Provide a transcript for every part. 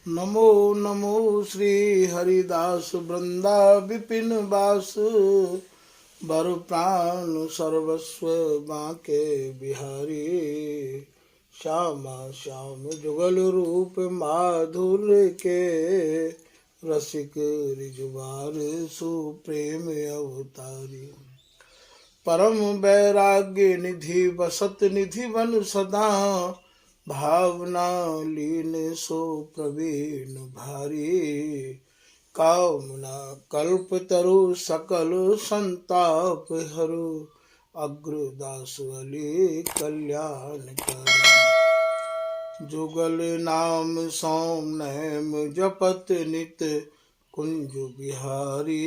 नमो नमो श्री हरिदास वृंदा विपिन बास। बर प्राण सर्वस्व बांके बिहारी। श्यामा श्याम जुगल रूप माधुर्य के। रसिक रिजवार सुप्रेम अवतारी। परम वैराग्य निधि बसत निधि वन सदा। भावना लीन सो प्रवीण भारी। कामना कल्प तरु सकल संताप हरु। अग्रदास अली कल्याणकारी। जुगल नाम सोम नैम जपत नित कुंज बिहारी।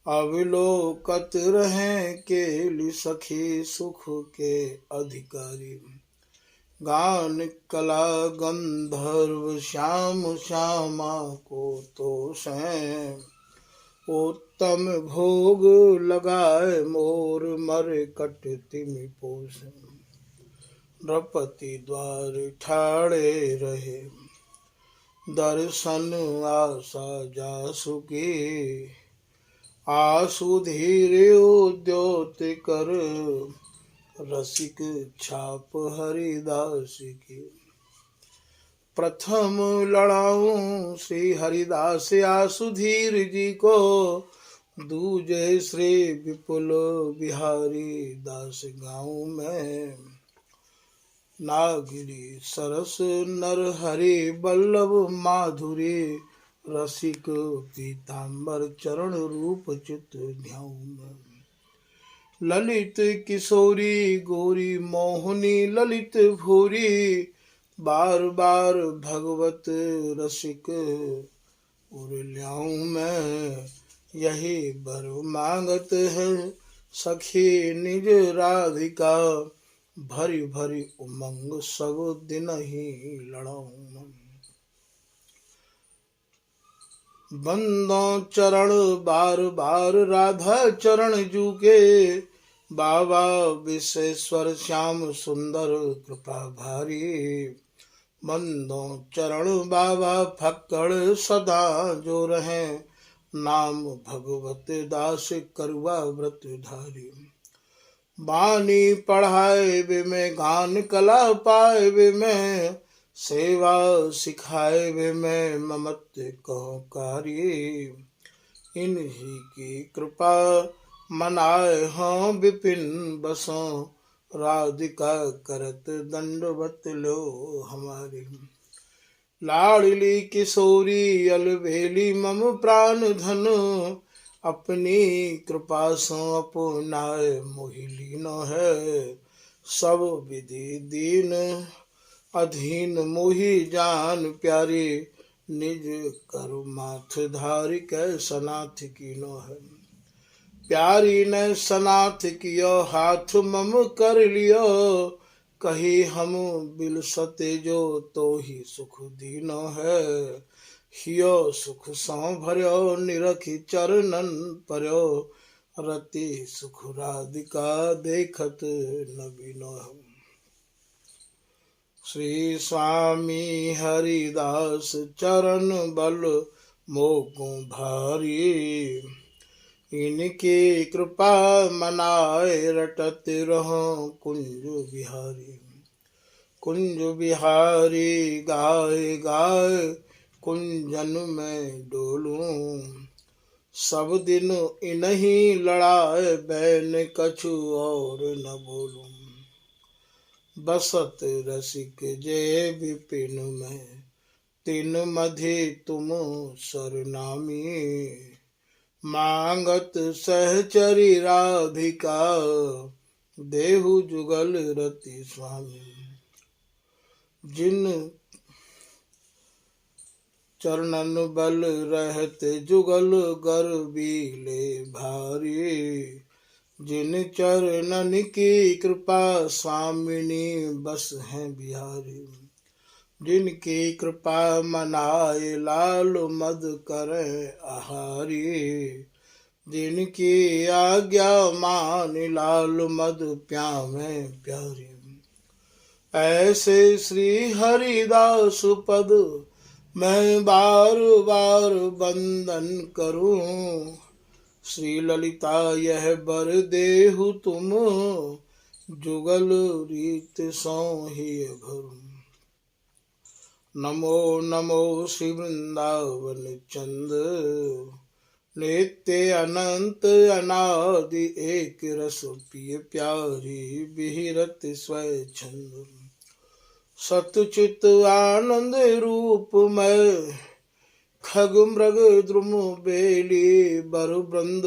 अविलोकत रहें केलि सखी सुख के अधिकारी। गान कला गंधर्व श्याम श्यामा को तोषें। उत्तम भोग लगाए मोर मर कट तिमि पोषें। नृपति द्वार ठाड़े रहे दर्शन आशा जासुकी। आसु धीरे उद्योत कर रसिक छाप हरिदास की। प्रथम लड़ाऊं श्री हरिदास आसुधीर जी को। दूजे श्री विपुल बिहारी दास गाँव में। नागिरी सरस नर हरि बल्लभ माधुरी। रसिक पीताम्बर चरण रूप चित ध्याऊ में। ललित किशोरी गोरी मोहनी ललित भूरी। बार बार भगवत रसिक उर्ल्याऊं में। यही बर मांगत है सखी निज राधिका। भरी भरी उमंग सब दिन ही लड़ाऊं। बंदों चरण बार बार राधा चरण जूके। बाबा विश्वेश्वर श्याम सुंदर कृपा भारी। बंदों चरण बाबा फक्कड़ सदा जो रहे। नाम भगवत दास करुआ व्रत धारी। बानी पढ़ाए वे में गान कला पाए वे में। सेवा सिखाए वे में ममत्व कहो कार्य। इन्हीं की कृपा मनाए हों विपिन बसों। राधिका करत दंडवत लो हमारी। लाडली किशोरी अलबेली मम प्राण धन। अपनी कृपा सो अपनाए मोहिलीन है। सब विधि दीन अधीन मोहि जान प्यारी। निज करु माथ धारी कै सनाथ कीनो है। प्यारी ने सनाथ कियो हाथ मम कर लियो। कही हम बिलसते जो तो ही सुख दीनो है। हियो सुख सौ भर्यो निरखी चरणन पर्यो। रति सुख राधिका देखत नबीनो है। श्री स्वामी हरिदास चरण बल मोको भारी। इनकी कृपा मनाए रटत रहो कुंज बिहारी। कुंज बिहारी गाय गाय कुंजन में डोलूं। सब दिन इन्हीं लड़ाए बैन कछु और न बोलूं। बसत रसिक जय विपिन में तिन मधि तुम सरनामी। मांगत सहचरी राधिका देहु जुगल रति स्वामी। जिन चरणन बल रहत जुगल गर्वीले भारी। जिन चरणन की कृपा स्वामिनी बस हैं बिहारी। जिनकी कृपा मनाए लाल मद करे आहारी। जिनकी आज्ञा मान लाल मद प्यावे प्यारी। ऐसे श्री हरिदास पद मैं बार बार वंदन करूं, श्री ललिता यह बर देहु तुम, जुगल रीत सोहि भरू। नमो नमो श्री वृंदावन चंद, नित्य अनंत अनादि एक रस पिय प्यारी, बिहरत स्वच्छंद। सतचित आनंद रूपमय, खग मृग द्रुम बेली बरु वृंद,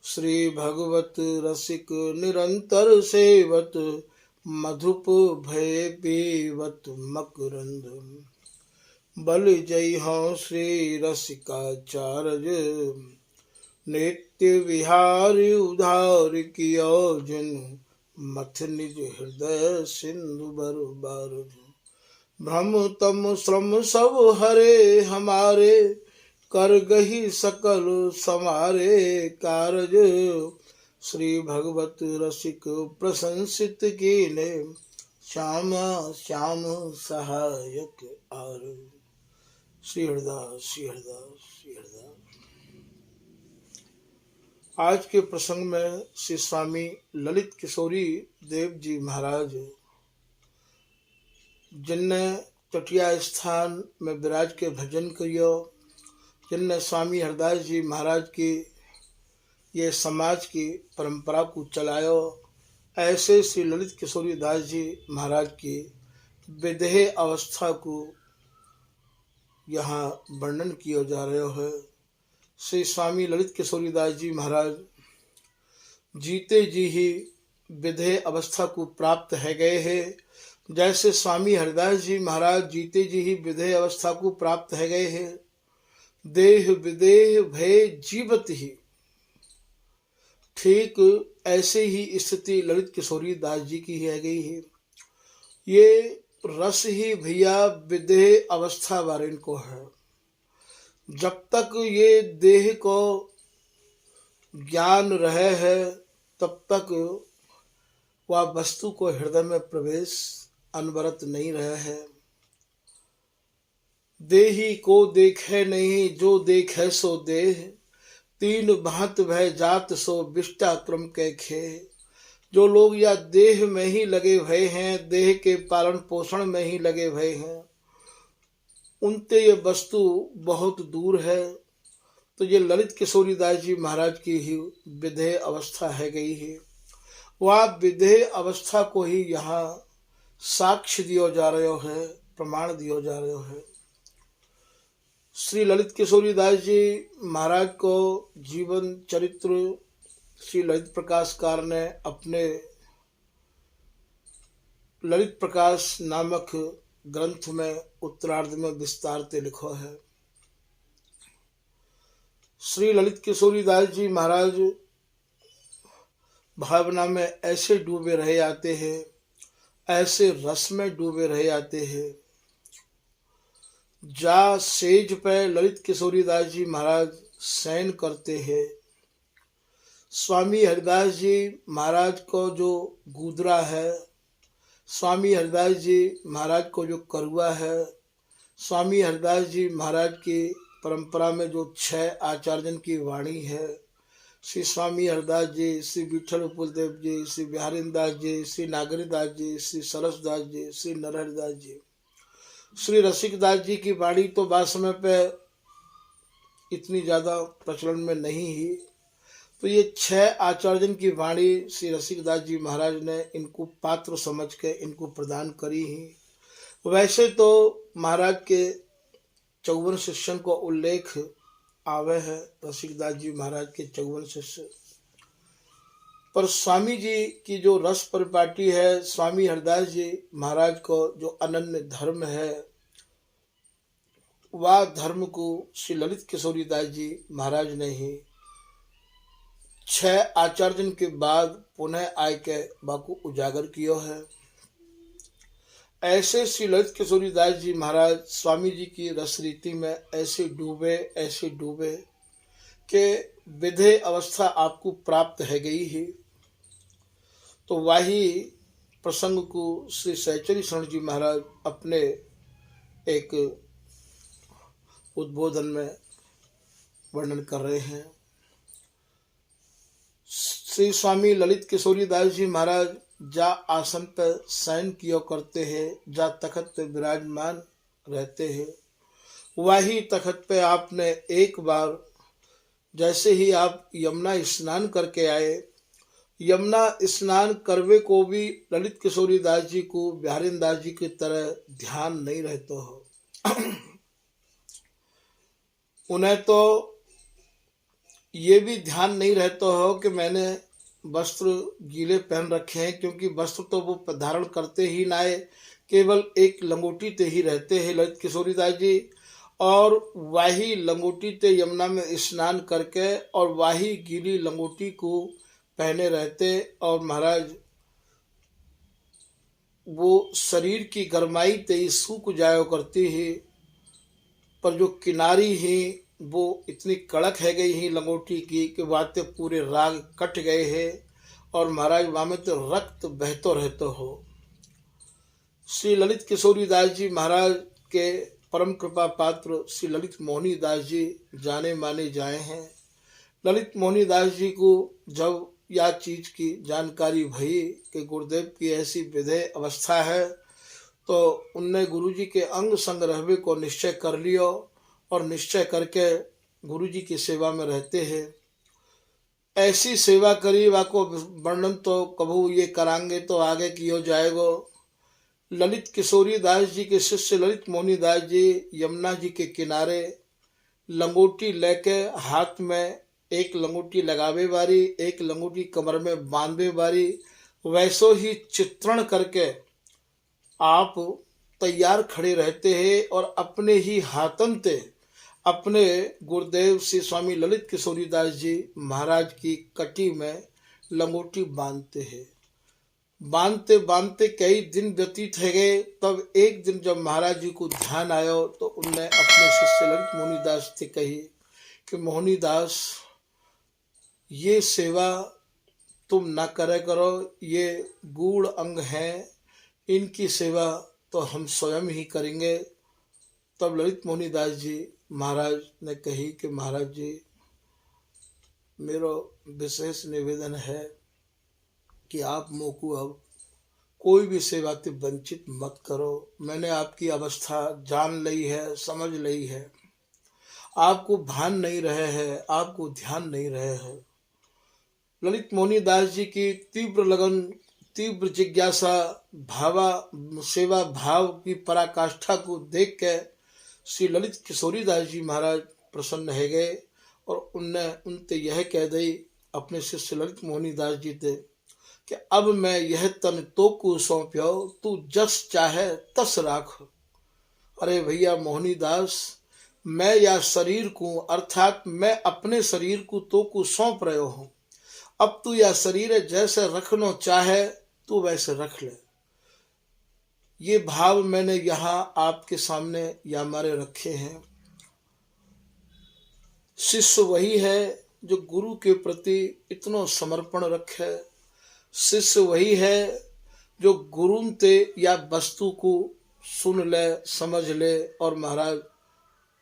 श्री भगवत रसिक निरंतर सेवत, मधुप भय पीवत मकरंद। बल जय हो श्री रसिकाचार्य, नित्य विहारी उधार कियो जिन, मथ निज हृदय सिंधु बर बार। भ्रम तम श्रम सब हरे हमारे, कर गही सकल समारे कारज, श्री भगवत रसिक प्रशंसित कीने, श्याम श्याम सहायक आर। श्री हरिदास श्री हरिदास श्री हरिदास। आज के प्रसंग में श्री स्वामी ललित किशोरी देव जी महाराज, जिनने चटिया स्थान में विराज के भजन करियो, जिनने स्वामी हरदास जी महाराज की ये समाज की परंपरा को चलायो, ऐसे श्री ललित किशोरी दास जी महाराज की विदेह अवस्था को यहाँ वर्णन किया जा रहा है। श्री स्वामी ललित किशोरी दास जी महाराज जीते जी ही विदेह अवस्था को प्राप्त है गए हैं, जैसे स्वामी हरदास जी महाराज जीते जी ही विदेह अवस्था को प्राप्त है गए हैं। देह विदेह भय जीवत ही, ठीक ऐसे ही स्थिति ललित किशोरी दास जी की है गई है। ये रस ही भैया विदेह अवस्था वाले को है। जब तक ये देह को ज्ञान रहे है, तब तक वह वस्तु को हृदय में प्रवेश अनवरत नहीं रहे है। देही को देखे नहीं, जो देखे सो देह, तीन भांत भय जात सो विष्टा क्रम के खे। जो लोग या देह में ही लगे हुए हैं, देह के पालन पोषण में ही लगे हुए हैं, उनसे ये वस्तु बहुत दूर है। तो ये ललित किशोरी दास जी महाराज की ही विदेह अवस्था है गई है। वह विदेह अवस्था को ही यहाँ साक्ष्य दियो जा रहे है, प्रमाण दियो जा रहे है। श्री ललित किशोरी दास जी महाराज को जीवन चरित्र श्री ललित प्रकाशकार ने अपने ललित प्रकाश नामक ग्रंथ में उत्तरार्ध में विस्तार से लिखो है। श्री ललित किशोरी दास जी महाराज भावना में ऐसे डूबे रहे आते हैं, ऐसे रस में डूबे रहे आते हैं। जा सेज पे ललित किशोरी दास जी महाराज शयन करते हैं। स्वामी हरिदास जी महाराज को जो गूदरा है, स्वामी हरिदास जी महाराज को जो करुआ है, स्वामी हरिदास जी महाराज की परंपरा में जो 6 आचार्यजन की वाणी है, श्री स्वामी हरिदास जी, श्री विठल पुलदेव जी, श्री बिहारी दास जी, श्री नागरीदास जी, श्री सरस दास जी, श्री नरहरिदास जी, श्री रसिकदास जी की वाणी तो बाद समय पे इतनी ज़्यादा प्रचलन में नहीं ही। तो ये 6 आचार्यजन की वाणी श्री रसिकदास जी महाराज ने इनको पात्र समझ के इनको प्रदान करी ही। वैसे तो महाराज के 54 शिष्यों को उल्लेख आवे है, रसिकदास जी महाराज के 54 शिष्य, पर स्वामी जी की जो रस परिपाटी है, स्वामी हरदास जी महाराज को जो अनन्य धर्म है, वह धर्म को श्री ललित किशोरी दास जी महाराज ने ही 6 आचार्यजन के बाद पुनः आय के बाकू उजागर किया है। ऐसे श्री ललित किशोरी दास जी महाराज स्वामी जी की रस रीति में ऐसे डूबे कि विधेय अवस्था आपको प्राप्त है गई है। तो वही प्रसंग को श्री सहचरी शरण जी महाराज अपने एक उद्बोधन में वर्णन कर रहे हैं। श्री स्वामी ललित किशोरी दास जी महाराज जा आसन पर शयन किया करते हैं, जा तखत पे विराजमान रहते हैं। वही तखत पे आपने एक बार जैसे ही आप यमुना स्नान करके आए, यमुना स्नान करवे को भी ललित किशोरी दास जी को बिहारी दास जी की तरह ध्यान नहीं रहता हो। उन्हें तो ये भी ध्यान नहीं रहता हो कि मैंने वस्त्र गीले पहन रखे हैं, क्योंकि वस्त्र तो वो धारण करते ही ना है, केवल एक लंगोटी ते ही रहते हैं ललित किशोरी दास जी। और वही लंगोटी ते यमुना में स्नान करके और वही गीली लंगोटी को पहने रहते। और महाराज वो शरीर की गरमाई ते ही सूख जाया करती है, पर जो किनारी ही वो इतनी कड़क है गई ही लंगोटी की कि वाते पूरे राग कट गए हैं और महाराज वहाँ में तो रक्त बहतो रहते हो। श्री ललित किशोरी दास जी महाराज के परम कृपा पात्र श्री ललित मोहनी दास जी जाने माने जाए हैं। ललित मोहनी दास जी को जब यह चीज की जानकारी भई कि गुरुदेव की ऐसी विधेय अवस्था है, तो उनने गुरुजी के अंग संग रहवे को निश्चय कर लियो और निश्चय करके गुरुजी की सेवा में रहते हैं। ऐसी सेवा करी वाको वर्णन तो कभू ये करांगे तो आगे कियो जाएगो। ललित किशोरी दास जी के शिष्य ललित मोहनी दास जी यमुना जी के किनारे लंगोटी लेके हाथ में एक लंगोटी लगावे बारी, एक लंगोटी कमर में बांधे बारी, वैसो ही चित्रण करके आप तैयार खड़े रहते हैं और अपने ही हाथन ते अपने गुरुदेव श्री स्वामी ललित किशोरी दास जी महाराज की कटी में लंगोटी बांधते हैं। बांधते बांधते कई दिन व्यतीत है गए। तब एक दिन जब महाराज जी को ध्यान आया तो उनने अपने शिष्य ललित मोहनी दास से कही कि मोहनी दास, ये सेवा तुम ना करे करो, ये गूढ़ अंग है, इनकी सेवा तो हम स्वयं ही करेंगे। तब ललित मोहनी दास जी महाराज ने कही कि महाराज जी, मेरा विशेष निवेदन है कि आप मोको अब कोई भी सेवा से वंचित मत करो। मैंने आपकी अवस्था जान ली है, समझ ली है, आपको भान नहीं रहे हैं, आपको ध्यान नहीं रहे हैं। ललित मोहनी दास जी की तीव्र लगन, तीव्र जिज्ञासा, सेवा भाव की पराकाष्ठा को देख के श्री ललित किशोरी दास जी महाराज प्रसन्न है गए और उनने उनसे यह कह दी अपने शिष्य ललित मोहनी दास जी थे कि अब मैं यह तन तो को सौंप्यो, तू जस चाहे तस राख। अरे भैया मोहनी दास, मैं या शरीर को अर्थात मैं अपने शरीर को तो को सौंप रहे हूँ। अब तू या शरीर जैसे रखना चाहे तू वैसे रख ले। ये भाव मैंने यहाँ आपके सामने या हमारे रखे हैं। शिष्य वही है जो गुरु के प्रति इतना समर्पण रखे। शिष्य वही है जो गुरु ते या वस्तु को सुन ले, समझ ले और महाराज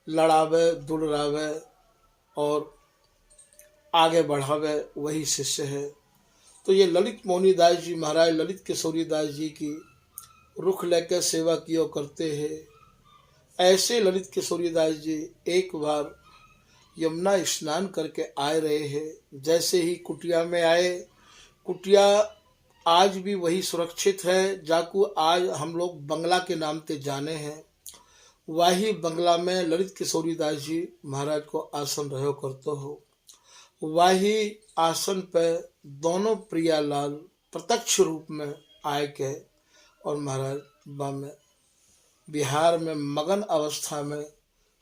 लड़ावे, दुड़ावे और आगे बढ़ावे, वही शिष्य है। तो ये ललित मोहनी दास जी महाराज ललित किशोरी दास जी की रुख लेकर सेवा किया करते हैं। ऐसे ललित किशोरी दास जी एक बार यमुना स्नान करके आए रहे हैं। जैसे ही कुटिया में आए, कुटिया आज भी वही सुरक्षित है जाकू आज हम लोग बंगला के नाम से जाने हैं। वही बंगला में ललित किशोरी दास जी महाराज को आसन रहो करते हो। वही आसन पर दोनों प्रियालाल प्रत्यक्ष रूप में आए के और महाराज में बिहार में मगन अवस्था में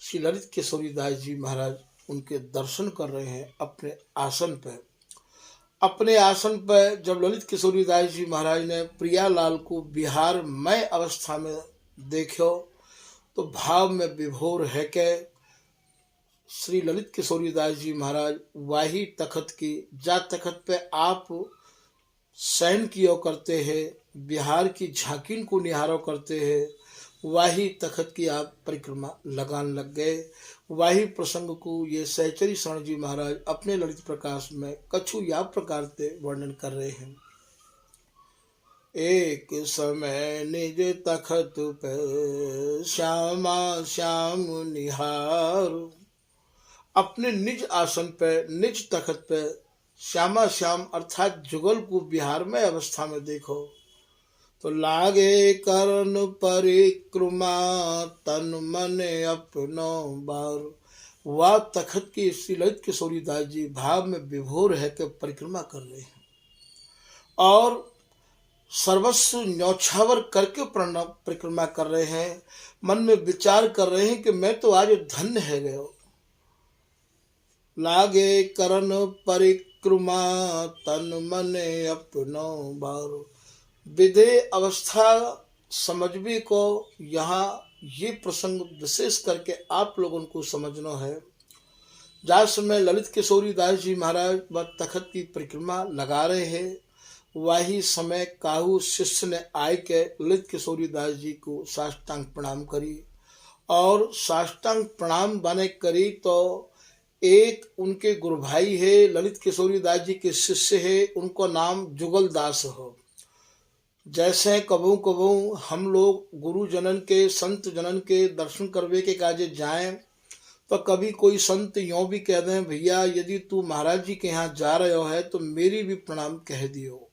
श्री ललित किशोरी दास जी महाराज उनके दर्शन कर रहे हैं अपने आसन पर। अपने आसन पर जब ललित किशोरी दास जी महाराज ने प्रियालाल को बिहार मय अवस्था में देखो तो भाव में विभोर है के श्री ललित किशोरी दास जी महाराज वही तखत की जा तखत पे आप शयन किया करते हैं, बिहार की झांकिन को निहारो करते हैं, वाही तखत की आप परिक्रमा लगान लग गए। वाही प्रसंग को ये सहचरी शरण जी महाराज अपने ललित प्रकाश में कछु या प्रकार से वर्णन कर रहे हैं। एक समय निज तखत पे श्यामा श्याम निहार, अपने निज आसन पे निज तखत पे श्यामा श्याम अर्थात जुगल को बिहार में अवस्था में देखो तो लागे करन परिक्रमा तन मन अपनो बार। वह तखत की श्री ललित किशोरी दास जी भाव में विभोर है के परिक्रमा कर रहे हैं और सर्वस्व न्यौछावर करके परिक्रमा कर रहे हैं। मन में विचार कर रहे हैं कि मैं तो आज धन्य है गयो। लागे करन परिक्रमा तन मन अपनो बार। विधेय अवस्था समझने को यहाँ ये प्रसंग विशेष करके आप लोगों को समझना है। जहाँ समय ललित किशोरी दास जी महाराज व तखत की परिक्रमा लगा रहे हैं, वही समय काहू शिष्य ने आय के ललित किशोरी दास जी को साष्टांग प्रणाम करी और साष्टांग प्रणाम बने करी तो एक उनके गुरु भाई है ललित किशोरी दास जी के शिष्य है, उनको नाम जुगल दास हो। जैसे कबू कबू हम लोग गुरु जनन के संत जनन के दर्शन करवे के काजे जाएं तो कभी कोई संत यों भी कह दें भैया यदि तू महाराज जी के यहाँ जा रहे हो है तो मेरी भी प्रणाम कह दियो।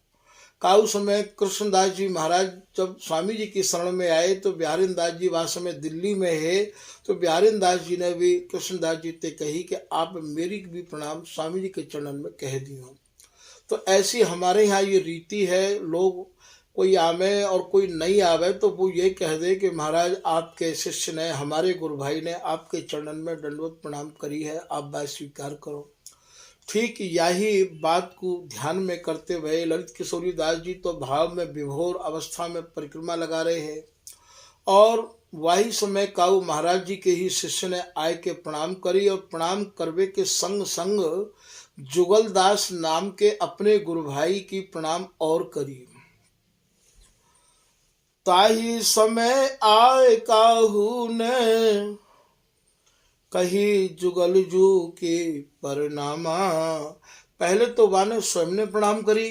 काउ समय कृष्णदास जी महाराज जब स्वामी जी की शरण में आए तो बिहारीन दास जी वहाँ समय दिल्ली में है तो बिहारीन दास जी ने भी कृष्णदास जी से कही कि आप मेरी भी प्रणाम स्वामी जी के चरणन में कह दियो। तो ऐसी हमारे यहाँ ये रीति है, लोग कोई आवे और कोई नहीं आवे तो वो ये कह दे कि महाराज आपके शिष्य ने हमारे गुरु भाई ने आपके चरणन में दंडवत प्रणाम करी है, आप बात स्वीकार करो। ठीक यही बात को ध्यान में करते हुए ललित किशोरी दास जी तो भाव में विभोर अवस्था में परिक्रमा लगा रहे हैं और वही समय काऊ महाराज जी के ही शिष्य ने आय के प्रणाम करी और प्रणाम करवे के संग संग जुगल दास नाम के अपने गुरु भाई की प्रणाम और करी। ताही समय आय काहू ने कही जुगल जू के परिणामा। पहले तो वाने स्वयं ने प्रणाम करी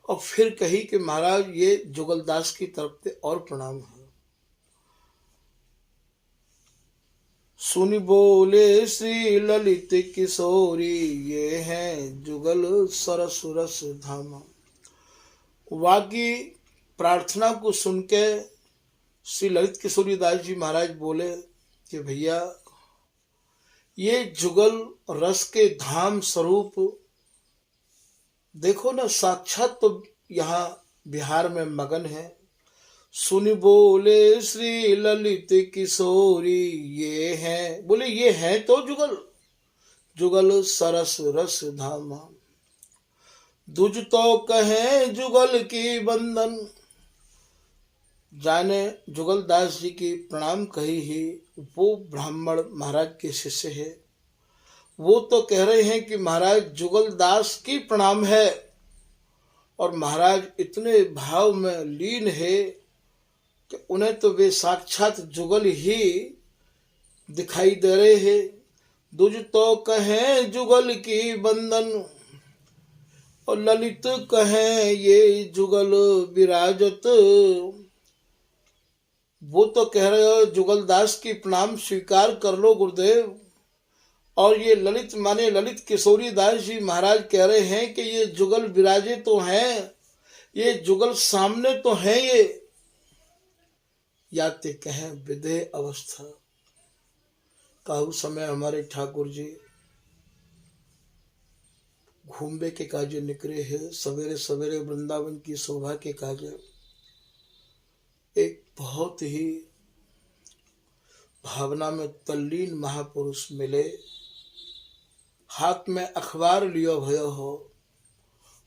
और फिर कही कि महाराज ये जुगल दास की तरफ से और प्रणाम है। सुनि बोले श्री ललित किशोरी ये हैं जुगल सरस रस धामा। वाकी प्रार्थना को सुन के श्री ललित किशोरी दास जी महाराज बोले कि भैया ये जुगल रस के धाम स्वरूप देखो ना, साक्षात तो यहाँ बिहार में मगन है। सुन बोले श्री ललित किशोरी ये हैं, बोले ये हैं तो जुगल जुगल सरस रस धामा। दुज तो कहे जुगल की बंधन। जाने जुगल दास जी की प्रणाम कही ही वो ब्राह्मण महाराज के शिष्य है, वो तो कह रहे हैं कि महाराज जुगल दास की प्रणाम है और महाराज इतने भाव में लीन है कि उन्हें तो वे साक्षात जुगल ही दिखाई दे रहे हैं। दुज तो कहे जुगल की बंधन और ललित कहे ये जुगल विराजत। वो तो कह रहे हो जुगल दास की प्रणाम स्वीकार कर लो गुरुदेव, और ये ललित माने ललित किशोरी दास जी महाराज कह रहे हैं कि ये जुगल विराजे तो हैं, ये जुगल सामने तो हैं। ये याते कहें विधेय अवस्था। काहू समय हमारे ठाकुर जी घूमने के काजे निकले हैं, सवेरे सवेरे वृंदावन की शोभा के काजे। एक बहुत ही भावना में तल्लीन महापुरुष मिले, हाथ में अखबार लियो भयो हो,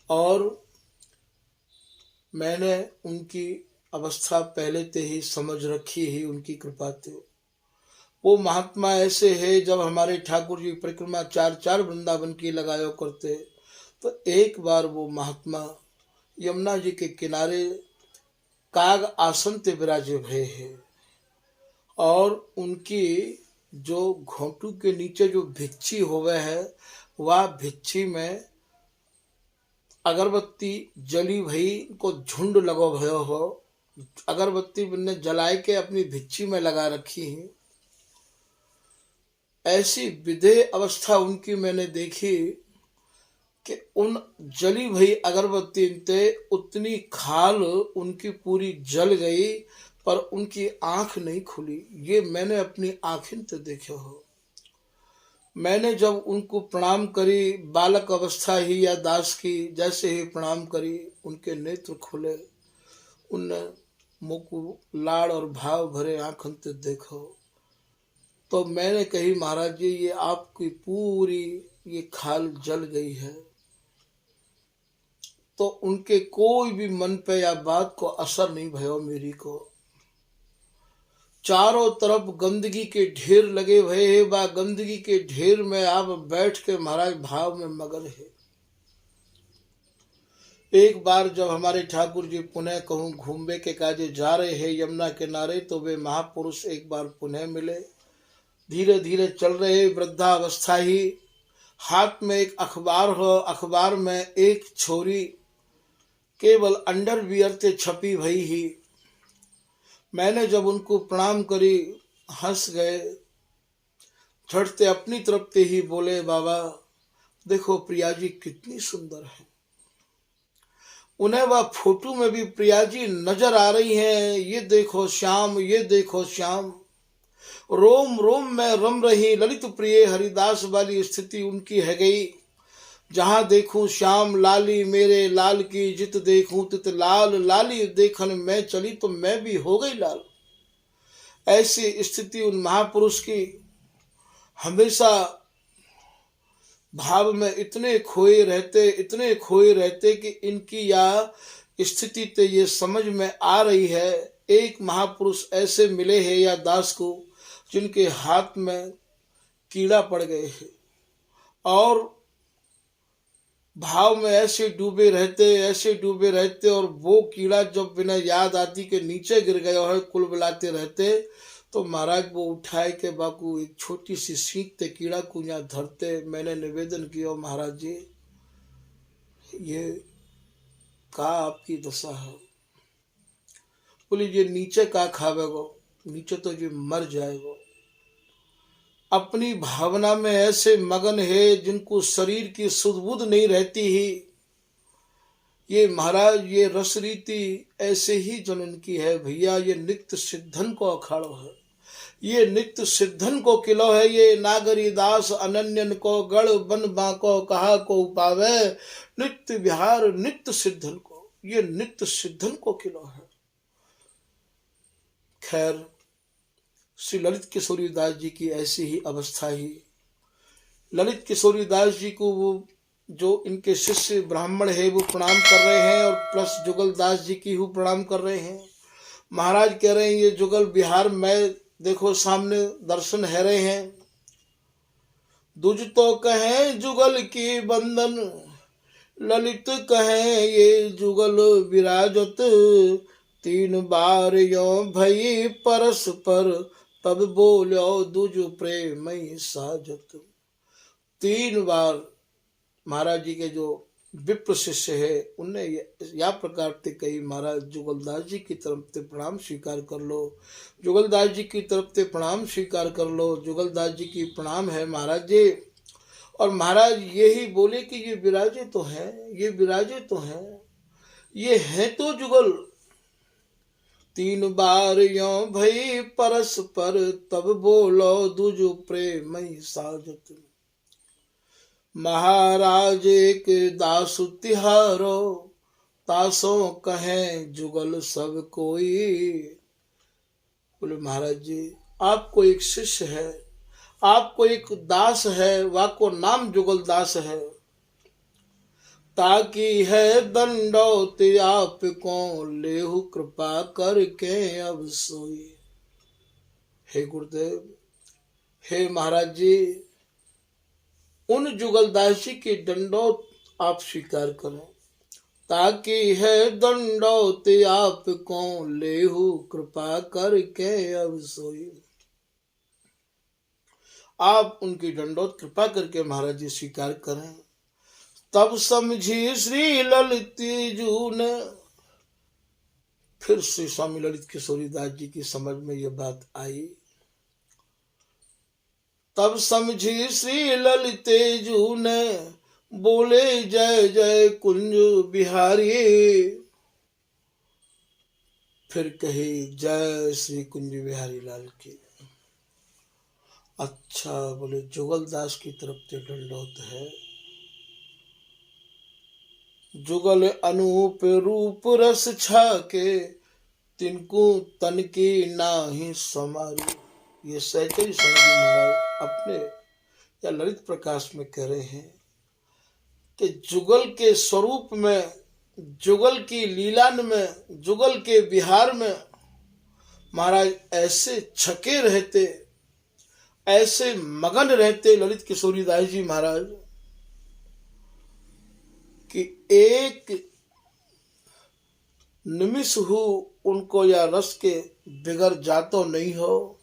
और मैंने उनकी अवस्था पहले से ही समझ रखी ही उनकी कृपा से। वो महात्मा ऐसे है, जब हमारे ठाकुर जी परिक्रमा 4-4 वृंदावन की लगायो करते तो एक बार वो महात्मा यमुना जी के किनारे काग आसन ते विराजे भय है। और उनकी जो घोंटू के नीचे जो भिक्षी होवे है, वह भिक्षी में अगरबत्ती जली भई को झुंड लगो भयो हो। अगरबत्ती ने जलाए के अपनी भिक्षी में लगा रखी है। ऐसी विधेय अवस्था उनकी मैंने देखी कि उन जली भई अगरबत्ती ते उतनी खाल उनकी पूरी जल गई, पर उनकी आंख नहीं खुली। ये मैंने अपनी आंखें ते देखे हो। मैंने जब उनको प्रणाम करी, बालक अवस्था ही या दास की, जैसे ही प्रणाम करी उनके नेत्र खुले। उनने मुँह को लाड़ और भाव भरे आंखों से देखो तो मैंने कही, महाराज जी ये आपकी पूरी ये खाल जल गई है। तो उनके कोई भी मन पे या बात को असर नहीं भयो मेरी को। चारों तरफ गंदगी के ढेर लगे भये है, बा गंदगी के ढेर में आप बैठ के महाराज भाव में मगन है। एक बार जब हमारे ठाकुर जी पुनः कहूँ घूमने के काजे जा रहे हैं यमुना किनारे, तो वे महापुरुष एक बार पुनः मिले। धीरे धीरे चल रहे, वृद्धावस्था ही, हाथ में एक अखबार हो, अखबार में एक छोरी केवल अंडरवियर ते छपी भई ही। मैंने जब उनको प्रणाम करी, हंस गए, झटते अपनी तरफ से ही बोले, बाबा देखो प्रिया जी कितनी सुंदर है। उन्हें वह फोटो में भी प्रिया जी नजर आ रही हैं। ये देखो श्याम, ये देखो श्याम, रोम रोम में रम रही ललित प्रिय हरिदास वाली स्थिति उनकी है गई। जहां देखूं श्याम लाली मेरे लाल की, जित देखूं तित लाल लाली देखन में चली तो मैं भी हो गई लाल। ऐसी स्थिति उन महापुरुष की। हमेशा भाव में इतने खोए रहते कि इनकी या स्थिति तो ये समझ में आ रही है। एक महापुरुष ऐसे मिले हैं या दास को जिनके हाथ में कीड़ा पड़ गए हैं और भाव में ऐसे डूबे रहते और वो कीड़ा जब बिना याद आती के नीचे गिर गया है, कुलबुलाते रहते, तो महाराज वो उठाए के बाकू एक छोटी सी सीख ते कीड़ा को यहाँ धरते। मैंने निवेदन किया, महाराज जी ये का आपकी दशा है। बोली ये नीचे का खावेगो, नीचे तो ये मर जाएगो। अपनी भावना में ऐसे मगन है जिनको शरीर की सुध-बुध नहीं रहती ही। ये महाराज ये रस रीति ऐसे ही जनन की है भैया। ये नित्य सिद्धन को अखाड़ो है, ये नित्य सिद्धन को किलो है। ये नागरी दास अनन्यन को गढ़ बन बाको कहा को पावे, नित्य विहार नित्य सिद्धन को, ये नित्य सिद्धन को किलो है। खैर श्री ललित किशोरी दास जी की ऐसी ही अवस्था ही। ललित किशोरी दास जी को वो जो इनके शिष्य ब्राह्मण है वो प्रणाम कर रहे हैं और प्लस जुगल दास जी की भी प्रणाम कर रहे हैं। महाराज कह रहे हैं ये जुगल बिहार में देखो सामने दर्शन है रहे हैं। दुज तो कहें जुगल की बंधन, ललित कहें ये जुगल विराजत, तीन बार यो भई परस्पर, तब बोलो दुज प्रेम साजत। तीन बार महाराज जी के जो विप्र शिष्य है उनने या प्रकार से कही, महाराज जुगलदास जी की तरफ से प्रणाम स्वीकार कर लो, जुगलदास जी की तरफ से प्रणाम स्वीकार कर लो, जुगलदास जी की प्रणाम है महाराज जी। और महाराज यही बोले कि ये विराजे तो है, ये विराजे तो है, ये है तो जुगल। तीन बार यो भई परस्पर, तब बोलो दुज प्रेम साजत। महाराज एक दास तिहारो, तासों कहें जुगल सब कोई। बोले महाराज जी आपको एक शिष्य है, आपको एक दास है, वाको नाम जुगल दास है, ताकि है दंडौत आप को लेहु कृपा करके अब सोई। हे गुरुदेव, हे महाराज जी, उन जुगलदास जी के दंडौत आप स्वीकार करें ताकि है दंडौत आप को लेहु कृपा करके अब सोई। आप उनकी दंडौत कृपा करके महाराज जी स्वीकार करें। तब समझी श्री ललित जू ने, फिर श्री स्वामी ललित किशोरीदास जी की समझ में यह बात आई। तब समझी श्री ललित जू ने, बोले जय जय कुंज बिहारी। फिर कहे जय श्री कुंज बिहारी लाल की। अच्छा, बोले जुगल दास की तरफ से दंडौत है। जुगल अनूप रूप रस छाके, तिनको तन की नाही समारी। ये सैकड़ी स्वामी महाराज अपने या ललित प्रकाश में कह रहे हैं कि जुगल के स्वरूप में, जुगल की लीलान में, जुगल के विहार में महाराज ऐसे छके रहते, ऐसे मगन रहते ललित किशोरीदास जी महाराज कि एक निमिष हो उनको या रस के बिगड़ जातो नहीं हो।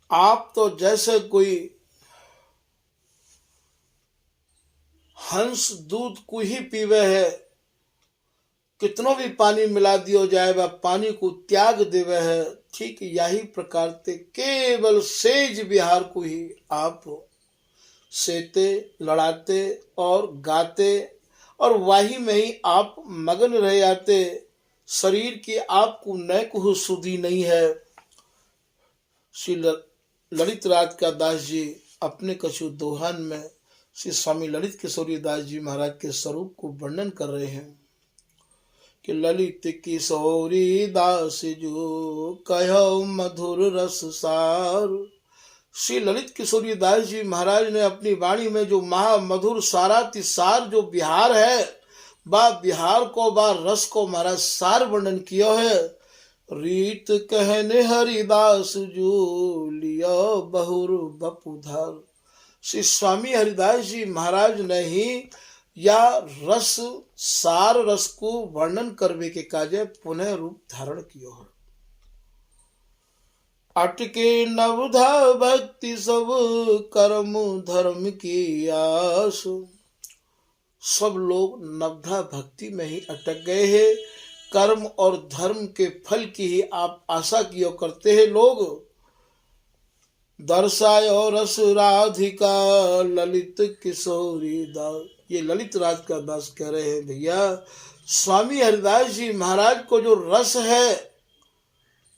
आप तो जैसे कोई हंस दूध को ही पीवे है, कितनों भी पानी मिला दियो जाए वह पानी को त्याग देवे है, ठीक यही प्रकार से केवल सेज विहार को ही आप सेते, लड़ाते और गाते और वही में ही आप मगन रह जाते। शरीर की आपको न को सुधी नहीं है। श्री ललित राज का दास जी अपने कछु दोहान में श्री स्वामी ललित किशोरीदास जी महाराज के स्वरूप को वर्णन कर रहे हैं कि ललित किशोरी दास जो कहो मधुर रस सार। श्री ललित किशोरी दास जी महाराज ने अपनी वाणी में जो महामधुर सारातिसार जो बिहार है, बा बिहार को बा रस को महाराज सार वर्णन किया है। रीत कहने हरिदास जो लिया बहुर बपुधार। श्री स्वामी हरिदास जी महाराज ने ही या रस सार रस को वर्णन करने के काजे पुनः रूप धारण किया है। अटके नवधा भक्ति सब कर्म धर्म की आस। सब लोग नवधा भक्ति में ही अटक गए हैं, कर्म और धर्म के फल की ही आप आशा किया करते हैं लोग। दर्शायो रस राधिका ललित किशोरी दास। ये ललित राज का दास कह रहे हैं भैया स्वामी हरिदास जी महाराज को जो रस है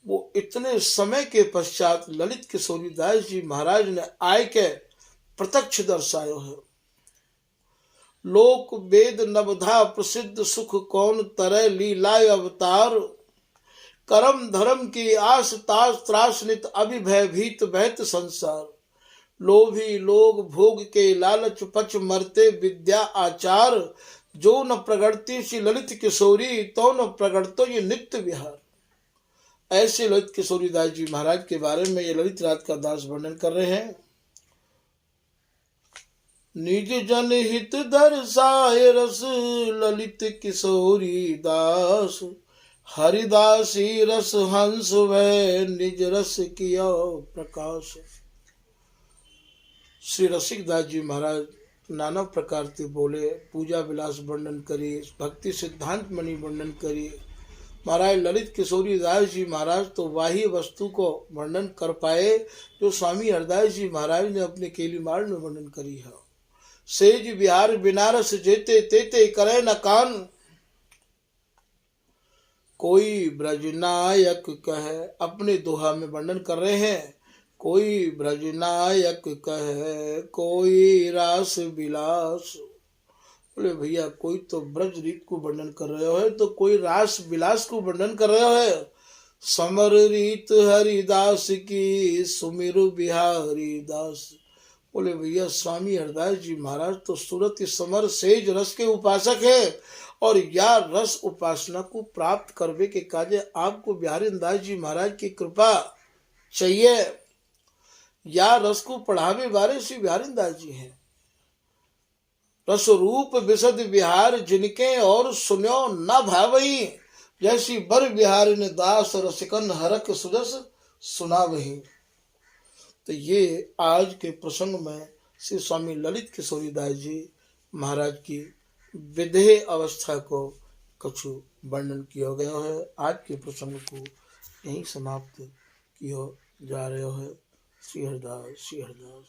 वो इतने समय के पश्चात ललित किशोरीदास जी महाराज ने आय के प्रत्यक्ष दर्शायो है। लोक वेद नवधा प्रसिद्ध सुख कौन तरह लीलाय अवतार। कर्म धर्म की आस तास त्रास नित अभिभयभीत बहत संसार। लोभी लोग भोग के लालच पच मरते विद्या आचार। जो न प्रगटती श्री ललित किशोरी तो न प्रगटतो ये नित्य विहार। ऐसे ललित किशोरीदास जी महाराज के बारे में ये ललित राज का दास वर्णन कर रहे हैं। निज जन हित दर्शाय रस ललित किशोरी दास। हरिदासी रस हंस वै निज रस किया प्रकाश। श्री रसिक दास जी महाराज नाना प्रकार से बोले, पूजा विलास वर्णन करिए, भक्ति सिद्धांत मणि वर्णन करिए। महाराज ललित किशोरी दास जी महाराज तो वाही वस्तु को वर्णन कर पाए जो स्वामी हरदास जी महाराज ने अपने केलीमाल में वर्णन करी है। सेज बिहार बिनारस जेते तेते करे न कान। कोई ब्रजनायक कहे, अपने दोहा में वर्णन कर रहे हैं। कोई ब्रजनायक कहे कोई रास विलास। बोले भैया कोई तो ब्रज रीत को वर्णन कर रहे हो है तो कोई रास विलास को वर्णन कर रहे हो है। समर रीत हरिदास की सुमिरु बिहारी दास। बोले भैया स्वामी हरदास जी महाराज तो सूरत समर सेज रस के उपासक है और या रस उपासना को प्राप्त करने के काजे आपको बिहारी दास जी महाराज की कृपा चाहिए। या रस को पढ़ावे वाले श्री बिहारी दास जी हैं। रस रूप विशद विहार जिनके और सुन्यो न भावई, जैसी बर बिहारी ने दास रसिकन हरक सुजस सुना वही। तो ये आज के प्रसंग में श्री स्वामी ललित किशोरी दास जी महाराज की विदेह अवस्था को कछु वर्णन किया गया है। आज के प्रसंग को यहीं समाप्त किया जा रहा है। श्री हरिदास श्री हरिदास।